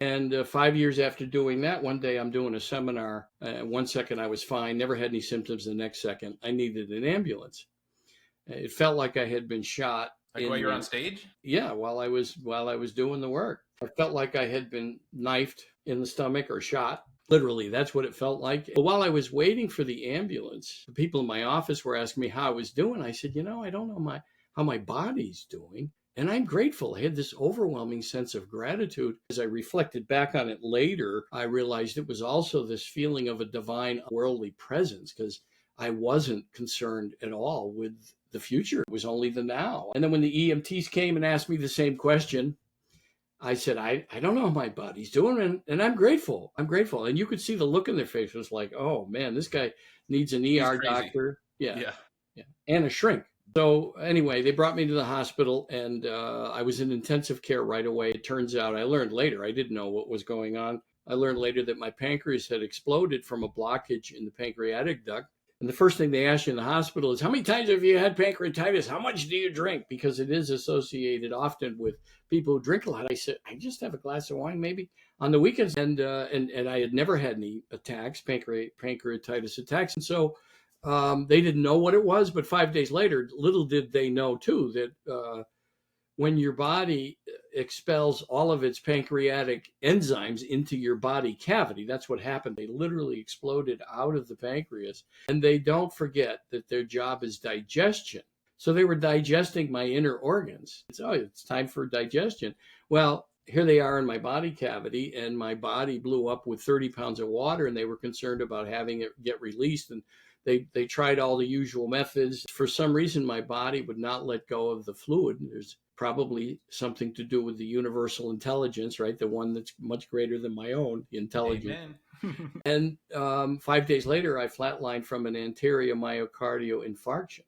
And 5 years after doing that, one day I'm doing a seminar. 1 second I was fine, never had any symptoms. The next second I needed an ambulance. It felt like I had been shot Like while in you're on the, stage? yeah, while I was doing the work. I felt like I had been knifed in the stomach or shot. Literally, that's what it felt like. But while I was waiting for the ambulance, the people in my office were asking me how I was doing. I said, I don't know how my body's doing. And I'm grateful. I had this overwhelming sense of gratitude. As I reflected back on it later, I realized it was also this feeling of a divine worldly presence because I wasn't concerned at all with the future. It was only the now. And then when the EMTs came and asked me the same question, I said, I don't know how my body's doing, and I'm grateful. I'm grateful. And you could see the look in their face. It was like, oh man, this guy needs an He's ER crazy. doctor. Yeah, Yeah. yeah. And a shrink. So anyway, they brought me to the hospital, and I was in intensive care right away. It turns out, I learned later, I didn't know what was going on. I learned later that my pancreas had exploded from a blockage in the pancreatic duct. And the first thing they ask you in the hospital is, how many times have you had pancreatitis? How much do you drink? Because it is associated often with people who drink a lot. I said, I just have a glass of wine maybe on the weekends. And I had never had any attacks, pancreatitis attacks. And so they didn't know what it was, but 5 days later, little did they know too that when your body expels all of its pancreatic enzymes into your body cavity, that's what happened. They literally exploded out of the pancreas, and they don't forget that their job is digestion. So they were digesting my inner organs. It's time for digestion. Well, here they are in my body cavity, and my body blew up with 30 pounds of water, and they were concerned about having it get released. And they tried all the usual methods. For some reason, my body would not let go of the fluid. There's probably something to do with the universal intelligence, right? The one that's much greater than my own intelligence. Amen. And 5 days later, I flatlined from an anterior myocardial infarction.